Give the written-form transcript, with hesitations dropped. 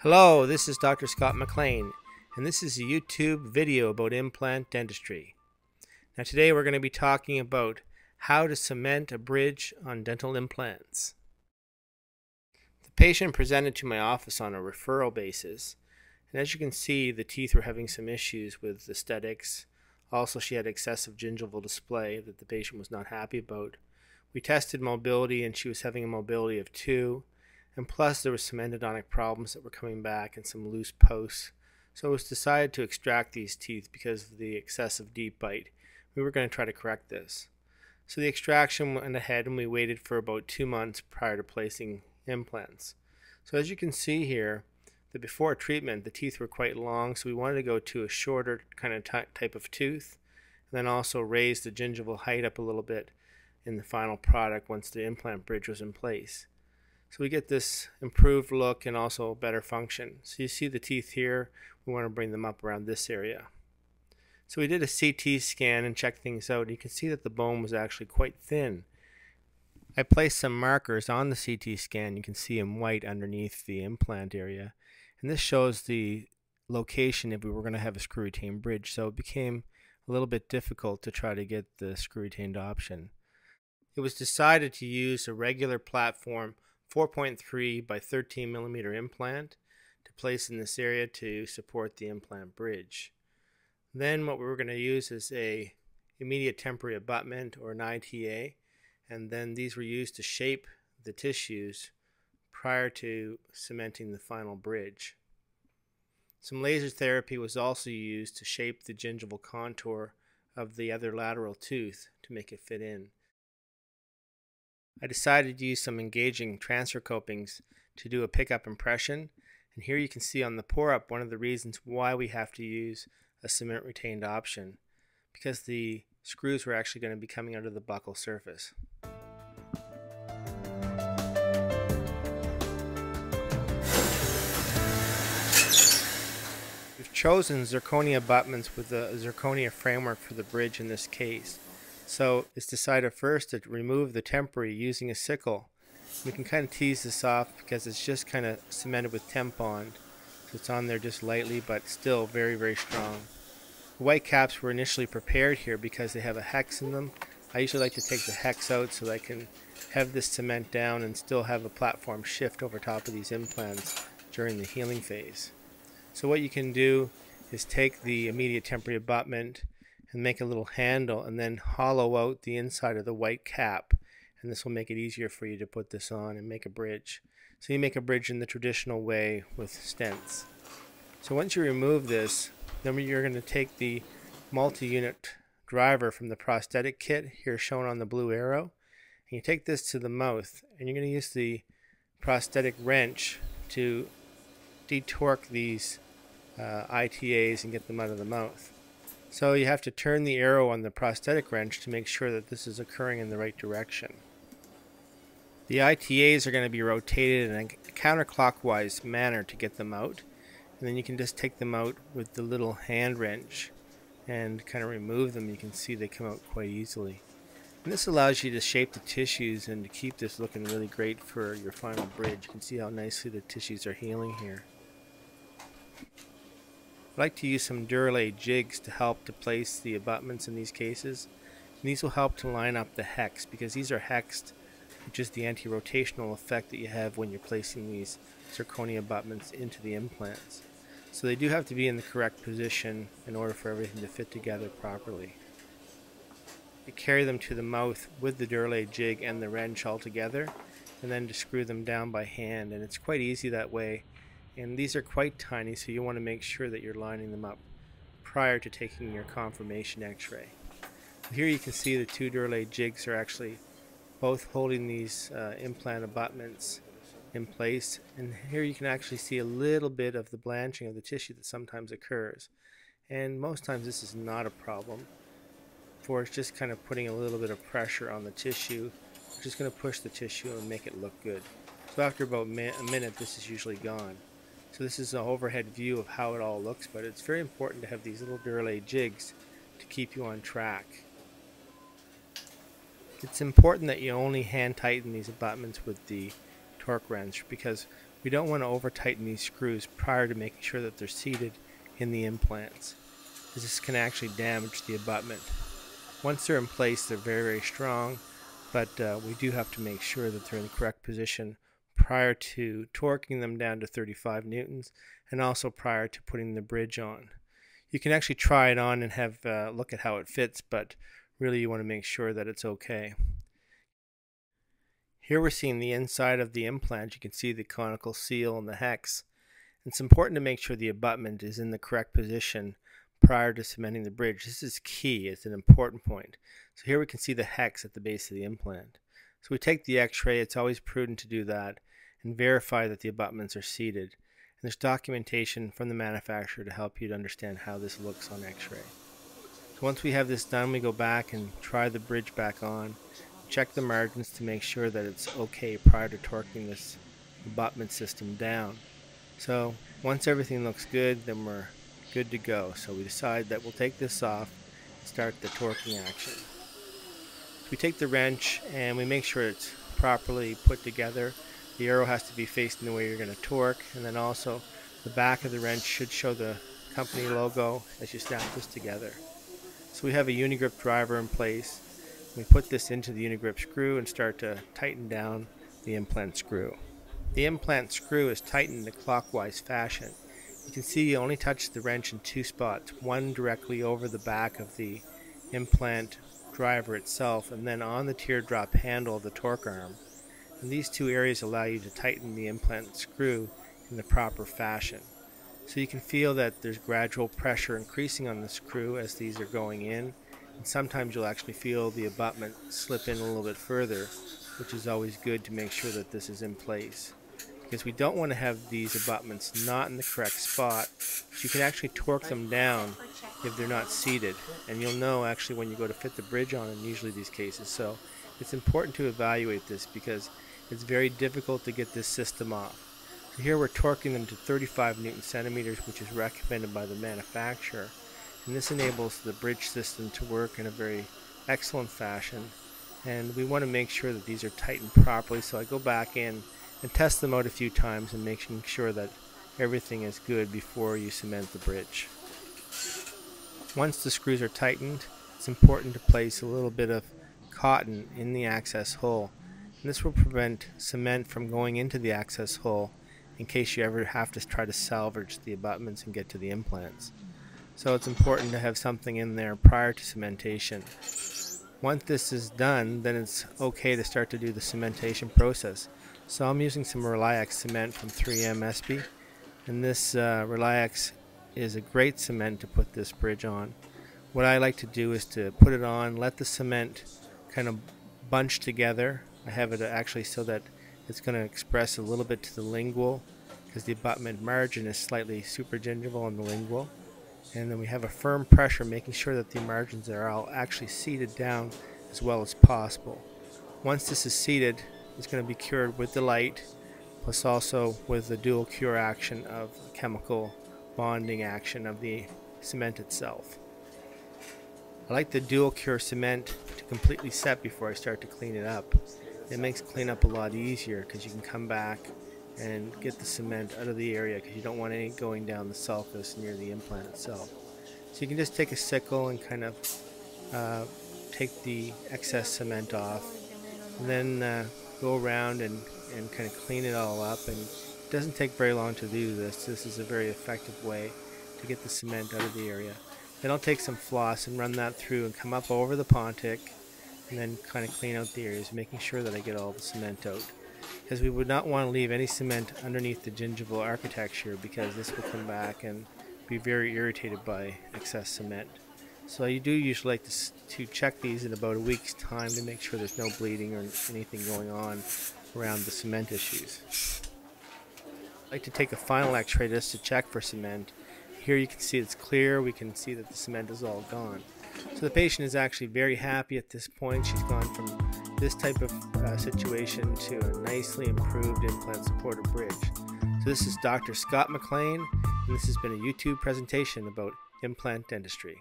Hello, this is Dr. Scott MacLean, and this is a YouTube video about implant dentistry. Now today we're going to be talking about how to cement a bridge on dental implants. The patient presented to my office on a referral basis, and as you can see, the teeth were having some issues with aesthetics. Also, she had excessive gingival display that the patient was not happy about. We tested mobility, and she was having a mobility of 2. And plus there was some endodontic problems that were coming back and some loose posts. So it was decided to extract these teeth because of the excessive deep bite. We were going to try to correct this. So the extraction went ahead and we waited for about 2 months prior to placing implants. So as you can see here, that before treatment the teeth were quite long, so we wanted to go to a shorter kind of type of tooth, and then also raise the gingival height up a little bit in the final product once the implant bridge was in place. So we get this improved look and also better function. So you see the teeth here, we want to bring them up around this area. So we did a CT scan and checked things out. You can see that the bone was actually quite thin. I placed some markers on the CT scan. You can see in white underneath the implant area. And this shows the location if we were going to have a screw retained bridge. So it became a little bit difficult to try to get the screw retained option. It was decided to use a regular platform 4.3 by 13 millimeter implant to place in this area to support the implant bridge. Then what we were going to use is a immediate temporary abutment, or an ITA, and then these were used to shape the tissues prior to cementing the final bridge. Some laser therapy was also used to shape the gingival contour of the other lateral tooth to make it fit in. I decided to use some engaging transfer copings to do a pickup impression, and here you can see on the pour up one of the reasons why we have to use a cement retained option, because the screws were actually going to be coming out of the buccal surface. We've chosen zirconia abutments with the zirconia framework for the bridge in this case. So it's decided first to remove the temporary using a sickle. We can kind of tease this off because it's just kind of cemented with Tempond. So it's on there just lightly, but still very, very strong. The white caps were initially prepared here because they have a hex in them. I usually like to take the hex out so that I can have this cement down and still have a platform shift over top of these implants during the healing phase. So what you can do is take the immediate temporary abutment and make a little handle and then hollow out the inside of the white cap, and this will make it easier for you to put this on and make a bridge. So you make a bridge in the traditional way with stents. So once you remove this, then you're going to take the multi-unit driver from the prosthetic kit, here shown on the blue arrow, and you take this to the mouth, and you're going to use the prosthetic wrench to detorque these ITAs and get them out of the mouth. So you have to turn the arrow on the prosthetic wrench to make sure that this is occurring in the right direction. The ITAs are going to be rotated in a counterclockwise manner to get them out, and then you can just take them out with the little hand wrench and kind of remove them. You can see they come out quite easily. And this allows you to shape the tissues and to keep this looking really great for your final bridge. You can see how nicely the tissues are healing here. I like to use some Duralay jigs to help to place the abutments in these cases. And these will help to line up the hex, because these are hexed, which is the anti-rotational effect that you have when you're placing these zirconia abutments into the implants. So they do have to be in the correct position in order for everything to fit together properly. You carry them to the mouth with the Duralay jig and the wrench all together, and then to screw them down by hand, and it's quite easy that way. And these are quite tiny, so you want to make sure that you're lining them up prior to taking your confirmation x-ray. Here you can see the 2 Duralay jigs are actually both holding these implant abutments in place, and here you can actually see a little bit of the blanching of the tissue that sometimes occurs, and most times this is not a problem, for it's just kind of putting a little bit of pressure on the tissue, which is going to push the tissue and make it look good. So after about a minute this is usually gone. So this is an overhead view of how it all looks, but it's very important to have these little Duralay jigs to keep you on track. It's important that you only hand tighten these abutments with the torque wrench, because we don't want to over tighten these screws prior to making sure that they're seated in the implants, because this can actually damage the abutment. Once they're in place, they're very, very strong, but we do have to make sure that they're in the correct position prior to torquing them down to 35 newtons and also prior to putting the bridge on. You can actually try it on and have look at how it fits, but really you want to make sure that it's okay. Here we're seeing the inside of the implant. You can see the conical seal and the hex. It's important to make sure the abutment is in the correct position prior to cementing the bridge. This is key. It's an important point. So here we can see the hex at the base of the implant. So we take the x-ray. It's always prudent to do that and verify that the abutments are seated. And there's documentation from the manufacturer to help you to understand how this looks on x-ray. So once we have this done, we go back and try the bridge back on. Check the margins to make sure that it's okay prior to torquing this abutment system down. So once everything looks good, then we're good to go. So we decide that we'll take this off and start the torquing action. So we take the wrench and we make sure it's properly put together. The arrow has to be facing the way you're going to torque, and then also the back of the wrench should show the company logo as you snap this together. So we have a unigrip driver in place. We put this into the unigrip screw and start to tighten down the implant screw. The implant screw is tightened in a clockwise fashion. You can see you only touch the wrench in two spots, one directly over the back of the implant driver itself and then on the teardrop handle of the torque arm. And these two areas allow you to tighten the implant screw in the proper fashion. So you can feel that there's gradual pressure increasing on the screw as these are going in. And sometimes you'll actually feel the abutment slip in a little bit further, which is always good to make sure that this is in place. Because we don't want to have these abutments not in the correct spot. So you can actually torque them down if they're not seated. And you'll know actually when you go to fit the bridge on in usually these cases. So it's important to evaluate this because it's very difficult to get this system off. So here we're torquing them to 35 Newton centimeters, which is recommended by the manufacturer. And this enables the bridge system to work in a very excellent fashion. And we want to make sure that these are tightened properly. So I go back in and test them out a few times and making sure that everything is good before you cement the bridge. Once the screws are tightened, it's important to place a little bit of cotton in the access hole. And this will prevent cement from going into the access hole in case you ever have to try to salvage the abutments and get to the implants. So it's important to have something in there prior to cementation. Once this is done, then it's okay to start to do the cementation process. So I'm using some Reliax cement from 3M ESPE, and this Reliax is a great cement to put this bridge on. What I like to do is to put it on, let the cement kind of bunch together. I have it actually so that it's going to express a little bit to the lingual because the abutment margin is slightly supergingival on the lingual. And then we have a firm pressure making sure that the margins are all actually seated down as well as possible. Once this is seated, it's going to be cured with the light plus also with the dual cure action of chemical bonding action of the cement itself. I like the dual cure cement to completely set before I start to clean it up. It makes cleanup a lot easier because you can come back and get the cement out of the area because you don't want any going down the sulcus near the implant itself. So you can just take a sickle and kind of take the excess cement off and then go around and kind of clean it all up. And it doesn't take very long to do this. This is a very effective way to get the cement out of the area. Then I'll take some floss and run that through and come up over the pontic and then kind of clean out the areas, making sure that I get all the cement out. Because we would not want to leave any cement underneath the gingival architecture because this will come back and be very irritated by excess cement. So you do usually like to check these in about a week's time to make sure there's no bleeding or anything going on around the cement issues. I like to take a final x-ray just to check for cement. Here you can see it's clear, we can see that the cement is all gone. So the patient is actually very happy at this point. She's gone from this type of situation to a nicely improved implant supported bridge. So this is Dr. Scott MacLean, and this has been a YouTube presentation about implant dentistry.